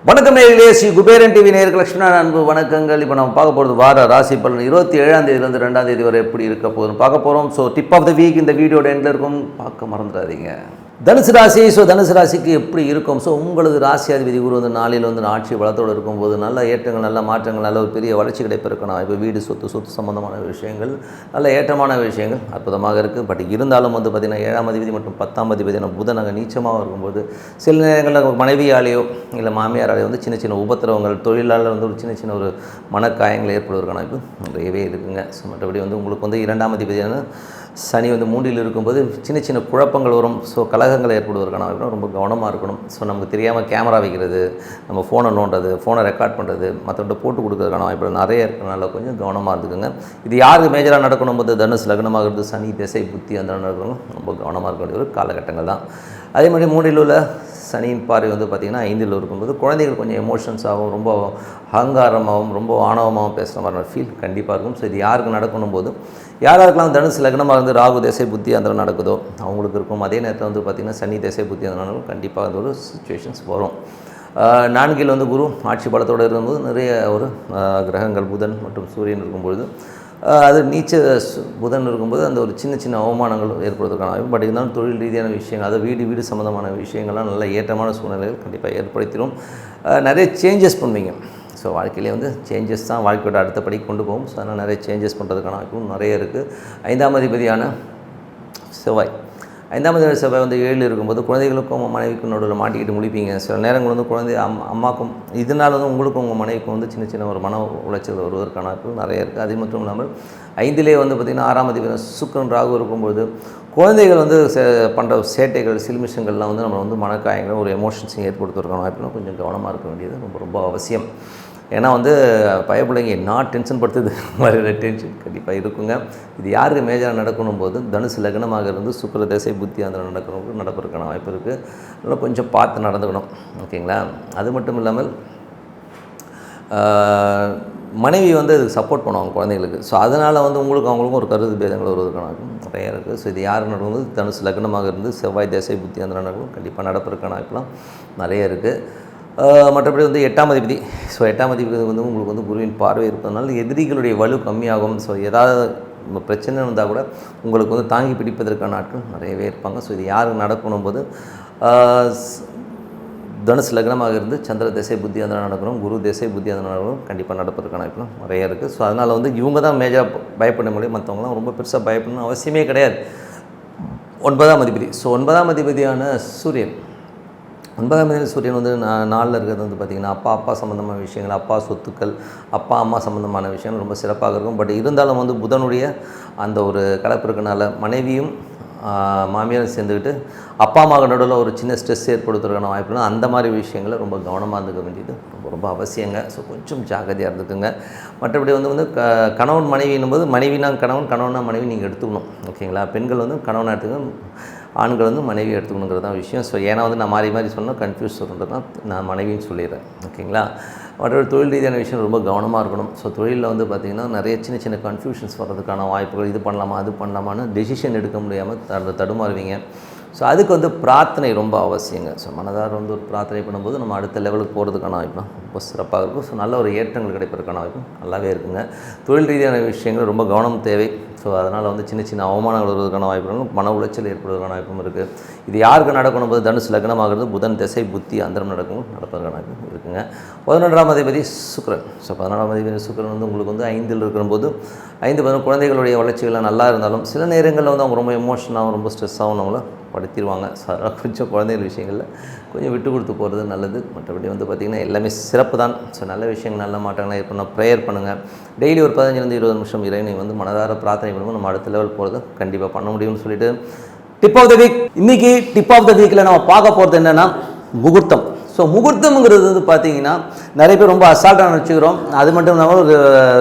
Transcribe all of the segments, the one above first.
வணக்கம் நேயர்களே, ஸ்ரீ குபேரன் டிவி நேயர்கள் லட்சுமணன் அன்பு வணக்கங்கள். இப்போ நம்ம பார்க்க போகிறது வார ராசி பலன் 27ஆம் தேதியிலிருந்து 2ஆம் தேதி வரை எப்படி இருக்க போகுதுன்னு பார்க்க போகிறோம். So tip of the week இந்த வீடியோட எண்டில் இருக்கும், பார்க்க மறந்துடாதீங்க. தனுசு ராசி. ஸோ தனுசு ராசிக்கு எப்படி இருக்கும்? ஸோ உங்களுக்கு ராசி அதிபதி குரு வந்து நாளில் வந்து ஆட்சி பலத்தோடு இருக்கும்போது நல்ல ஏற்றங்கள், நல்ல மாற்றங்கள், நல்ல ஒரு பெரிய வளர்ச்சி கிடைப்பிருக்கணும். இப்போ வீடு, சொத்து சம்பந்தமான விஷயங்கள், நல்ல ஏற்றமான விஷயங்கள் அற்புதமாக இருக்குது. பட் இருந்தாலும் வந்து பார்த்திங்கன்னா 7ஆம் அதிபதி மற்றும் 10ஆம் அதிபதியான புதன் அங்கே நீச்சமாக இருக்கும்போது சில நேரங்களில் மனைவியாலேயோ இல்லை மாமியாராலேயோ வந்து சின்ன சின்ன உபத்திரவங்கள், தொழிலாளர் வந்து ஒரு சின்ன சின்ன ஒரு மனக்காயங்கள் ஏற்படுவதற்கான இப்போ நிறையவே இருக்குங்க. ஸோ மற்றபடி வந்து உங்களுக்கு வந்து 2ஆம் அதிபதியான சனி வந்து 3ல் இருக்கும்போது சின்ன சின்ன குழப்பங்கள் வரும். ஸோ கலகங்கள் ஏற்படுவதற்கான ரொம்ப கவனமாக இருக்கணும். ஸோ நமக்கு தெரியாமல் கேமரா வைக்கிறது, நம்ம ஃபோனை நோண்டுறது, ஃபோனை ரெக்கார்ட் பண்ணுறது, மற்றவங்க போட்டு கொடுக்குறதுக்கான வாய்ப்புகள் நிறைய இருக்கிறனால கொஞ்சம் கவனமாக இருந்துக்குங்க. இது யாருக்கு மேஜராக நடக்கணும் போது தனுசு லக்னமாக இருந்து சனி திசை புத்தி அந்த நடக்கணும், ரொம்ப கவனமாக இருக்க வேண்டிய ஒரு காலகட்டங்கள் தான். அதே மாதிரி 3ல் உள்ள சனியின் பார்வை வந்து பார்த்திங்கன்னா 5ல் இருக்கும்போது குழந்தைகள் கொஞ்சம் எமோஷன்ஸாகவும் ரொம்ப அகங்காரமாகவும் ரொம்ப ஆணவமாகவும் பேசுகிற மாதிரி ஃபீல் கண்டிப்பாக இருக்கும். ஸோ இது யாருக்கு நடக்கணும் போது யாராருக்கெல்லாம் தனுசு லக்னமாக இருந்து ராகு தேசை புத்தி அந்த நடக்குதோ அவங்களுக்கு இருக்கும். அதே நேரத்தில் வந்து பார்த்திங்கன்னா சனி தேசை புத்தி அந்த கண்டிப்பாக அந்த ஒரு சுச்சுவேஷன்ஸ் வரும். 4ல் வந்து குரு ஆட்சி பலத்தோடு இருக்கும்போது நிறைய ஒரு கிரகங்கள் புதன் மற்றும் சூரியன் இருக்கும்பொழுது அது நீச்ச புதன் இருக்கும்போது அந்த ஒரு சின்ன சின்ன அவமானங்கள் ஏற்படுவதற்கான வாய்ப்பு. பட் இருந்தாலும் தொழில் ரீதியான விஷயங்கள், அதாவது வீடு சம்மந்தமான விஷயங்கள்லாம் நல்ல ஏற்றமான சூழ்நிலைகள் கண்டிப்பாக ஏற்படுத்திடும். நிறைய சேஞ்சஸ் பண்ணுவீங்க. ஸோ வாழ்க்கையிலே வந்து சேஞ்சஸ் தான் வாழ்க்கையோட அடுத்த படிக்கு கொண்டு போகும். ஸோ அதனால் நிறைய சேஞ்சஸ் பண்ணுறதுக்கான வாய்ப்பும் நிறைய இருக்குது. 5ஆம் அதிபதியான செவ்வாய் வந்து 7ல் இருக்கும்போது குழந்தைகளுக்கும் உங்கள் மனைவிக்கும் நடுவில் மாட்டிக்கிட்டு முடிப்பீங்க. சில நேரங்கள் வந்து குழந்தை அம்மாக்கும் இதனால் வந்து உங்களுக்கும் உங்கள் மனைவிக்கும் வந்து சின்ன சின்ன ஒரு மன உளைச்சல் வருவதற்கான வாய்ப்புகள் நிறைய இருக்குது. அது மட்டும் இல்லாமல் 5லே வந்து பார்த்திங்கன்னா 6ஆம் அதிபதி சுக்கிரன் ராகு இருக்கும்போது குழந்தைகள் வந்து பண்ணுற சேட்டைகள், சில்மிஷங்கள்லாம் வந்து நம்ம வந்து மனக்காயங்களும் ஒரு எமோஷன்ஸையும் ஏற்படுத்துவதற்கான வாய்ப்புகளும் கொஞ்சம் கவனமாக இருக்க வேண்டியது ரொம்ப ரொம்ப அவசியம். ஏன்னா வந்து பயப்பிள்ளைங்க என்ன டென்ஷன் படுத்துது மாதிரி டென்ஷன் கண்டிப்பாக இருக்குங்க. இது யாருக்கு மேஜராக நடக்கணும் போது தனுசு லக்னமாக இருந்து சுக்கிர திசை புத்தி அந்த நடப்பதற்கான வாய்ப்பு இருக்குது. அதனால் கொஞ்சம் பார்த்து நடந்துக்கணும், ஓகேங்களா? அது மட்டும் இல்லாமல் மனைவி வந்து அதுக்கு சப்போர்ட் பண்ணுவாங்க குழந்தைங்களுக்கு. ஸோ அதனால் வந்து அவங்களுக்கும் ஒரு கருத்து பேதங்கள் வருவதற்கான நிறையா இருக்குது. ஸோ இது யார் நடக்கும்போது தனுசு லக்னமாக இருந்து செவ்வாய் திசை புத்தி அந்த நடக்கும் கண்டிப்பாக நடப்பதற்கான வாய்ப்புலாம் நிறைய இருக்குது. மற்றபடி வந்து 8ஆம் அதிபதி. ஸோ 8ஆம் அதிபதி வந்து உங்களுக்கு வந்து குருவின் பார்வை இருப்பதனால எதிரிகளுடைய வலு கம்மியாகும். ஸோ ஏதாவது பிரச்சனை இருந்தால் கூட உங்களுக்கு வந்து தாங்கி பிடிப்பதற்கான நாட்கள் நிறையவே இருப்பாங்க. ஸோ இது யாருக்கு நடக்கணும் போது தனுசு லக்னமாக இருந்து சந்திர திசை புத்தி அந்த நடக்கணும், குரு திசை புத்தி அந்த நடக்கணும் கண்டிப்பாக நடப்பதற்கான வாய்ப்புலாம் நிறைய இருக்குது. ஸோ அதனால் வந்து இவங்க தான் மேஜராக பயப்பட முடியும், மற்றவங்களாம் ரொம்ப பெருசாக பயப்படணும்னு அவசியமே கிடையாது. 9ஆம் அதிபதி. ஸோ 9ஆம் அதிபதியான சூரியன் வந்து 4ல் இருக்கிறது வந்து பார்த்திங்கன்னா அப்பா சம்மந்தமான விஷயங்கள், அப்பா சொத்துக்கள், அப்பா அம்மா சம்மந்தமான விஷயங்கள் ரொம்ப சிறப்பாக இருக்கும். பட் இருந்தாலும் வந்து புதனுடைய அந்த ஒரு கலப்பு இருக்கனால மனைவியும் மாமியாரும் சேர்ந்துக்கிட்டு அப்பா அம்மா நடுவில் ஒரு சின்ன ஸ்ட்ரெஸ் ஏற்படுத்துறதுக்கான வாய்ப்புலாம் அந்த மாதிரி விஷயங்களை ரொம்ப கவனமாக இருந்துக்க வேண்டியது ரொம்ப ரொம்ப அவசியங்க. ஸோ கொஞ்சம் ஜாக்கிரதையாக இருந்துக்குங்க. மற்றபடி வந்து கணவன் மனைவின்னும் போது மனைவினா கணவனா மனைவி நீங்கள் எடுத்துக்கணும், ஓகேங்களா? பெண்கள் வந்து கணவனாக எடுத்துக்கணும், ஆண்கள் வந்து மனைவி எடுத்துக்கணுங்கிறது தான் விஷயம். ஸோ ஏன்னா வந்து நான் மாறி சொன்னால் கன்ஃபியூஸ் சொல்கிறது தான் நான் மனைவின்னு சொல்லிடுறேன், ஓகேங்களா? மற்றொரு தொழில் ரீதியான விஷயம் ரொம்ப கவனமாக இருக்கணும். ஸோ தொழிலில் வந்து பார்த்திங்கன்னா நிறைய சின்ன சின்ன கன்ஃபியூஷன்ஸ் வர்றதுக்கான வாய்ப்புகள், இது பண்ணலாமா அது பண்ணலாமான்னு டெசிஷன் எடுக்க முடியாமல் தடுமாறுவீங்க. ஸோ அதுக்கு வந்து பிரார்த்தனை ரொம்ப அவசியங்க. ஸோ மனதார வந்து ஒரு பிரார்த்தனை பண்ணும்போது நம்ம அடுத்த லெவலுக்கு போகிறதுக்கான வாய்ப்புலாம் ரொம்ப சிறப்பாக இருக்கும். ஸோ நல்ல ஒரு ஏற்றங்கள் கிடைப்பதற்கான வாய்ப்பும் நல்லாவே இருக்குங்க. தொழில் ரீதியான விஷயங்கள் ரொம்ப கவனம் தேவை. ஸோ அதனால் வந்து சின்ன சின்ன அவமானங்கள் வருவதற்கான வாய்ப்புகளும் மன உளைச்சல் ஏற்படுவதற்கான வாய்ப்பும் இருக்குது. இது யாருக்கு நடக்கணும் போது தனுசு லக்னமாகிறது புதன் திசை புத்தி அந்தரம் நடப்பதற்கான வாய்ப்பு இருக்குங்க. 11ஆம் அதிபதி சுக்கிரன். ஸோ 11ஆம் அதிபதி சுக்கிரன் வந்து உங்களுக்கு வந்து 5ல் இருக்கும்போது 5 குழந்தைகளுடைய வளர்ச்சிகள்லாம் நல்லா இருந்தாலும் சில நேரங்களில் வந்து அவங்க ரொம்ப எமோஷனாகவும் ரொம்ப ஸ்ட்ரெஸ்ஸாகவும் நம்மளை படுத்திடுவாங்க. ஸோ அதனால் கொஞ்சம் குழந்தைகள் விஷயங்களில் கொஞ்சம் விட்டு கொடுத்து போகிறது நல்லது. மற்றபடி வந்து பார்த்திங்கன்னா எல்லாமே சிறப்பு தான். ஸோ நல்ல விஷயங்கள் நல்ல மாற்றங்களாக இருக்கணும். ப்ரேயர் பண்ணுங்கள். டெய்லி ஒரு 15-20 நிமிஷம் இறைவனை வந்து மனதார பிரார்த்தனை பண்ணும்போது நம்ம அடுத்த லெவல் போகிறது கண்டிப்பாக பண்ண முடியும்னு சொல்லிட்டு டிப் ஆஃப் த வீக். இன்றைக்கி டிப் ஆஃப் த வீக்கில் நம்ம பார்க்க போகிறது என்னென்னா முகூர்த்தம். ஸோ முகூர்த்தம்ங்கிறது வந்து பார்த்தீங்கன்னா நிறைய பேர் ரொம்ப அசால்ட்டாக நினச்சிக்கிறோம். அது மட்டும் இல்லாமல் ஒரு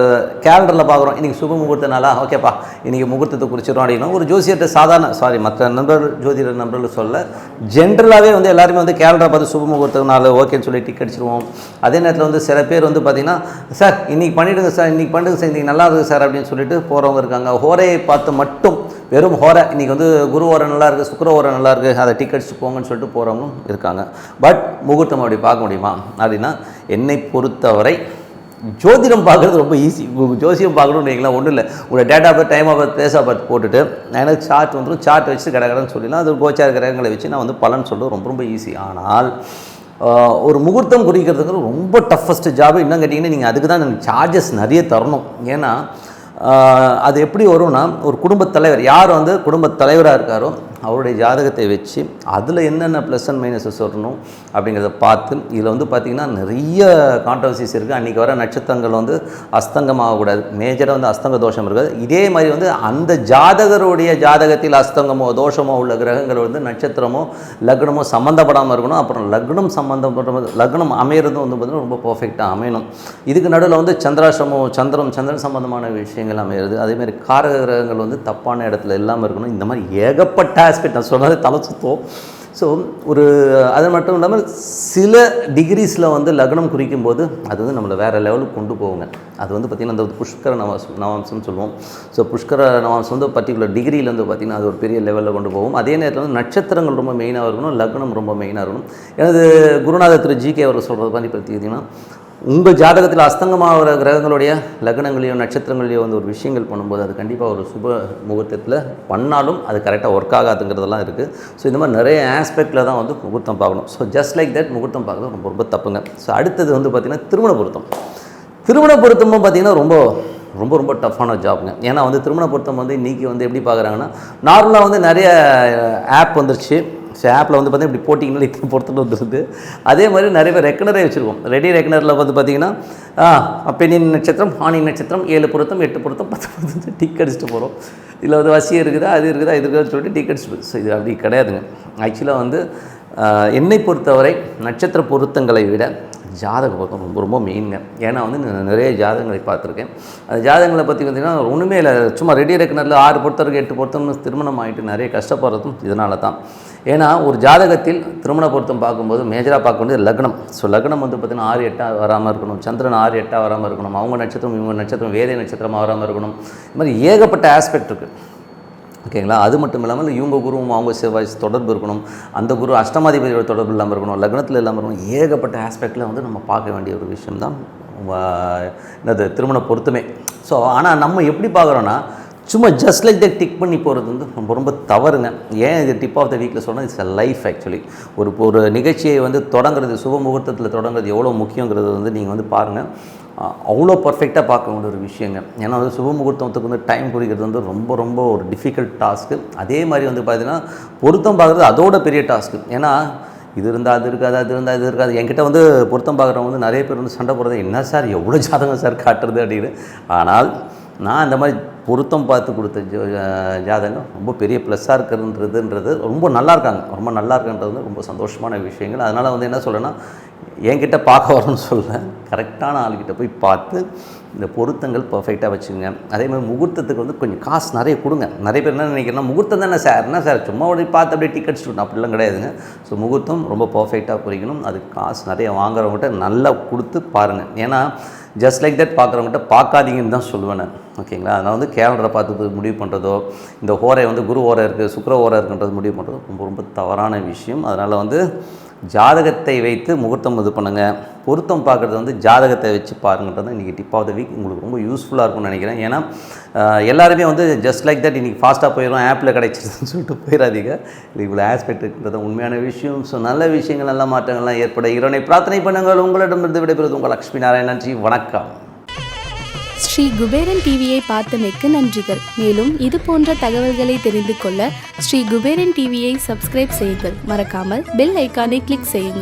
கேலண்டரில் பார்க்குறோம், இன்றைக்கி சுப முகூர்த்த நாளா, ஓகேப்பா இன்றைக்கி முகூர்த்தத்தை குறிச்சிடும் அப்படின்னா ஒரு ஜோசியர்கிட்ட சாதாரண மற்ற ஜோதிடர் நண்பர்கள் சொல்ல ஜென்ரலாகவே வந்து எல்லாருமே வந்து கேலண்டரை பார்த்து சுப முகூர்த்த நாள் ஓகேன்னு சொல்லி டிக் அடிச்சிருவோம். அதே நேரத்தில் வந்து சில பேர் வந்து பார்த்திங்கன்னா சார் இன்றைக்கி பண்ணிவிடுங்க சார், இன்றைக்கி பண்ணிடுங்க சார், இன்றைக்கி நல்லா இருக்குது சார் அப்படின்னு சொல்லிட்டு போகிறவங்க இருக்காங்க. ஹோரையை பார்த்து மட்டும் வெறும் ஹோரை இன்றைக்கி வந்து குரு ஹோரை நல்லா இருக்குது, சுக்கிர ஹோரை நல்லா இருக்குது, அதை டிக் அடிச்சு போங்கன்னு சொல்லிட்டு போகிறவங்களும் இருக்காங்க. பட் முகூர்த்தம் அப்படி பார்க்க முடியுமா அப்படின்னா என்னை பொறுத்தவரை ஜோதிடம் பார்க்குறது ரொம்ப ஈஸி. ஜோசியம் பார்க்கணும்னு வைங்களேன், ஒன்றும் இல்லை, உங்களோட date of birth, time of birth, place of birth போட்டுட்டு எனக்கு சார்ட் வந்துடும், சார்ட் வச்சு கடகடன்னு சொல்லிடலாம். அது கோச்சார கிரகங்களை வச்சு நான் வந்து பலன் சொல்கிறது ரொம்ப ரொம்ப ஈஸி. ஆனால் ஒரு முகூர்த்தம் குறிக்கிறதுக்கு ரொம்ப டஃபஸ்ட்டு ஜாபு. இன்னும் கேட்டிங்கன்னா நீங்கள் அதுக்கு தான் எனக்கு சார்ஜஸ் நிறைய தரணும். ஏன்னா அது எப்படி வரும்னா, ஒரு குடும்பத் தலைவர் யார் வந்து குடும்பத் தலைவராக இருக்காரோ அவருடைய ஜாதகத்தை வச்சு அதில் என்னென்ன ப்ளஸ் அண்ட் மைனஸஸ் வரணும் அப்படிங்கிறத பார்த்து, இதில் வந்து பார்த்திங்கன்னா நிறைய கான்ட்ரவர்சிஸ் இருக்குது. அன்றைக்கி வர நட்சத்திரங்கள் வந்து அஸ்தங்கமாகக்கூடாது, மேஜராக வந்து அஸ்தங்க தோஷம் இருக்காது. இதே மாதிரி வந்து அந்த ஜாதகருடைய ஜாதகத்தில் அஸ்தங்கமோ தோஷமோ உள்ள கிரகங்கள் வந்து நட்சத்திரமோ லக்னமோ சம்மந்தப்படாமல் இருக்கணும். அப்புறம் லக்னம் சம்மந்தப்பட்ட லக்னம் அமையிறதும் வந்து பார்த்திங்கன்னா ரொம்ப பர்ஃபெக்டாக அமையணும். இதுக்கு நடுவில் வந்து சந்திராசிரமோ சந்திரன் சம்பந்தமான விஷயங்கள் அமையிறது, அதேமாதிரி காரக கிரகங்கள் வந்து தப்பான இடத்துல இல்லாமல் இருக்கணும். இந்த மாதிரி ஏகப்பட்ட ஆஸ்பெக்ட் நான் சொன்னது தலை சுத்தம். ஸோ அது மட்டும் இல்லாமல் சில டிகிரிஸில் வந்து லக்னம் குறிக்கும் போது அது வந்து நம்மளை வேறு லெவலுக்கு கொண்டு போகுங்க. அது வந்து பார்த்திங்கன்னா அந்த புஷ்கர நவாம்சம்னு சொல்லுவோம். ஸோ புஷ்கர நவாம்சம் வந்து பர்டிகுலர் டிகிரியில் வந்து பார்த்திங்கன்னா அது ஒரு பெரிய லெவலில் கொண்டு போகும். அதே நேரத்தில் வந்து நட்சத்திரங்கள் ரொம்ப மெயினாக இருக்கணும், லக்னம் ரொம்ப மெயினாக இருக்கணும். எனது குருநாதர் திரு ஜிகே அவர் சொல்கிறது மாதிரி பார்த்தீங்கன்னா, உங்கள் ஜாதகத்தில் அஸ்தங்கமாகிற கிரகங்களுடைய லக்னங்களையோ நட்சத்திரங்களையோ வந்து ஒரு விஷயங்கள் பண்ணும்போது அது கண்டிப்பாக ஒரு சுப முகூர்த்தத்தில் பண்ணாலும் அது கரெக்டாக ஒர்க் ஆகாதுங்கிறதெல்லாம் இருக்குது. ஸோ இந்த மாதிரி நிறைய ஆஸ்பெக்டில் தான் வந்து முகூர்த்தம் பார்க்கணும். ஸோ ஜஸ்ட் லைக் தட் முகூர்த்தம் பார்க்குறது ரொம்ப ரொம்ப தப்புங்க. ஸோ அடுத்தது வந்து பார்த்திங்கன்னா திருமண பொருத்தமும் பார்த்திங்கன்னா ரொம்ப ரொம்ப ரொம்ப டஃப்பான ஜாப்ங்க. ஏன்னா வந்து திருமண பொருத்தம் வந்து இன்றைக்கி வந்து எப்படி பார்க்குறாங்கன்னா, நார்மலாக வந்து நிறைய ஆப் வந்துருச்சு. ஸோ ஆப்பில் வந்து பார்த்திங்கன்னா இப்படி போட்டிங்கன்னா இத்தனை பொறுத்துட்டு வந்துருது. அதே மாதிரி நிறைய பேர் ரெக்கனரே வச்சுருக்கோம். ரெடி ரெக்கனரில் வந்து பார்த்திங்கன்னா பெண்ணின் நட்சத்திரம், ஆணின் நட்சத்திரம், 7 பொருத்தம் 8 பொருத்தம் 10 பொருத்தம் டிக் அடிச்சுட்டு போகிறோம். இதில் வந்து வசியம் இருக்குதா, அது இருக்குதா, இது இருக்குதான்னு சொல்லிட்டு டிக் அடிச்சுட்டு. ஸோ இது அப்படி கிடையாதுங்க. ஆக்சுவலாக வந்து என்னை பொறுத்தவரை நட்சத்திர பொருத்தங்களை விட ஜாதக பொருத்தம் ரொம்ப ரொம்ப மெயின்ங்க. ஏன்னா வந்து நிறைய ஜாதகங்களை பார்த்துருக்கேன். அந்த ஜாதகங்களை பற்றி பார்த்திங்கன்னா ஒன்றுமே இல்லை, சும்மா ரெடி ரெக்கனரில் 6 பொருத்தம் 8 பொருத்தம்னு திருமணம் ஆகிட்டு நிறைய கஷ்டப்படுறதும் இதனால தான். ஏன்னா ஒரு ஜாதகத்தில் திருமண பொருத்தம் பார்க்கும்போது மேஜராக பார்க்க வேண்டியது லக்னம். ஸோ லக்னம் வந்து பார்த்திங்கன்னா 6 8 வராமல் இருக்கணும், சந்திரன் 6 8 வராமல் இருக்கணும், அவங்க நட்சத்திரம் இவங்க நட்சத்திரம் வேதை நட்சத்திரமாக வராமல் இருக்கணும். இது மாதிரி ஏகப்பட்ட ஆஸ்பெக்ட் இருக்குது. ஓகேங்களா? அது மட்டும் இல்லாமல் இவங்க குருவும் அவங்க செவ்வாய் தொடர்பு இருக்கணும், அந்த குரு அஷ்டமாதிபதியோட தொடர்பு இல்லாமல் இருக்கணும், லக்னத்தில் இல்லாமல் இருக்கணும். ஏகப்பட்ட ஆஸ்பெக்டில் வந்து நம்ம பார்க்க வேண்டிய ஒரு விஷயம் தான் என்னது திருமண பொருத்தமே. ஸோ ஆனால் நம்ம எப்படி பார்க்குறோன்னா, சும்மா ஜஸ்ட் லைக் தட் டிக் பண்ணி போகிறது வந்து ரொம்ப ரொம்ப தவறுங்க. ஏன் இது டிப் ஆஃப் த வீக்கில் சொன்னால் இட்ஸ் அ லைஃப். ஆக்சுவலி ஒரு நிகழ்ச்சியை வந்து தொடங்குறது, சுப முகூர்த்தத்தில் தொடங்குறது எவ்வளோ முக்கியங்கிறது வந்து நீங்கள் வந்து பாருங்கள். அவ்வளோ பர்ஃபெக்டாக பார்க்க வேண்டிய ஒரு விஷயங்க. ஏன்னா வந்து சுப முகூர்த்தத்துக்கு வந்து டைம் குறிக்கிறது வந்து ரொம்ப ரொம்ப ஒரு டிஃபிகல்ட் டாஸ்க்கு. அதே மாதிரி வந்து பார்த்திங்கன்னா பொருத்தம் பார்க்குறது அதோட பெரிய டாஸ்க்கு. ஏன்னா இது இருந்தால் அது இருக்காது, அது இருந்தால் இது இருக்காது. என்கிட்ட வந்து பொருத்தம் பார்க்குறவங்க வந்து நிறைய பேர் வந்து சண்டை போடுறது, என்ன சார் எவ்வளோ ஜாதகம் சார் காட்டுறது அப்படின்னு. ஆனால் நான் இந்த மாதிரி பொருத்தம் பார்த்து கொடுத்த ஜாதகம் ரொம்ப பெரிய ப்ளஸ்ஸாக இருக்கிறதுன்றது ரொம்ப நல்லா இருக்காங்க, ரொம்ப நல்லா இருக்குன்றது வந்து ரொம்ப சந்தோஷமான விஷயங்கள். அதனால் வந்து என்ன சொல்கிறேன்னா, என்கிட்ட பார்க்க வரணும்னு சொல்ல, கரெக்டான ஆள்கிட்ட போய் பார்த்து இந்த பொருத்தங்கள் பர்ஃபெக்டாக வச்சுங்க. அதேமாதிரி முகூர்த்தத்துக்கு வந்து கொஞ்சம் காசு நிறைய கொடுங்க. நிறைய பேர் என்ன நினைக்கிறேன்னா, முகூர்த்தம் தானே சார், என்ன சார் சும்மா அப்படி பார்த்து அப்படியே டிக்கெட் ஸ்டூட் அப்படிலாம் கிடையாதுங்க. ஸோ முகூர்த்தம் ரொம்ப பர்ஃபெக்டாக குறிக்கணும். அதுக்கு காசு நிறைய வாங்குறவங்ககிட்ட நல்லா கொடுத்து பாருங்கள். ஏன்னா ஜஸ்ட் லைக் தட் பார்க்குறவங்ககிட்ட பார்க்காதீங்கன்னு தான் சொல்லுவேன் நான். ஓகேங்களா? அதனால் வந்து கேலண்டரை பார்த்து முடிவு பண்ணுறதோ, இந்த ஹோரை வந்து குரு ஹோரை இருக்குது சுக்கிர ஹோரை இருக்குன்றது முடிவு பண்ணுறதோ ரொம்ப ரொம்ப தவறான விஷயம். அதனால் வந்து ஜாதகத்தை வைத்து முகூர்த்தம் இது பண்ணுங்கள். பொருத்தம் பார்க்குறது வந்து ஜாதகத்தை வச்சு பாருங்கன்றது இன்றைக்கி டிப் ஆஃப் த வீக் உங்களுக்கு ரொம்ப யூஸ்ஃபுல்லாக இருக்கும்னு நினைக்கிறேன். ஏன்னா எல்லாருமே வந்து ஜஸ்ட் லைக் தட் இன்றைக்கி ஃபாஸ்ட்டாக போயிடும், ஆப்பில் கிடைச்சிருதுன்னு சொல்லிட்டு போயிடாதீங்க. இது இவ்வளோ ஆஸ்பெக்ட் இருக்கிறது உண்மையான விஷயம். ஸோ நல்ல விஷயங்கள், நல்ல மாற்றங்கள்லாம் ஏற்பட இறைவனை பிரார்த்தனை பண்ணுங்கள். உங்களிடமிருந்து விடைபெறுவது உங்கள் லக்ஷ்மி நாராயணன். நன்றி, வணக்கம். ஸ்ரீ குபேரன் டிவியை பார்த்தமைக்கு நன்றிகள். மேலும் இது போன்ற தகவல்களை தெரிந்து கொள்ள ஸ்ரீ குபேரன் டிவியை சப்ஸ்கிரைப் செய்யுங்கள். மறக்காமல் பெல் ஐக்கானை கிளிக் செய்யுங்கள்.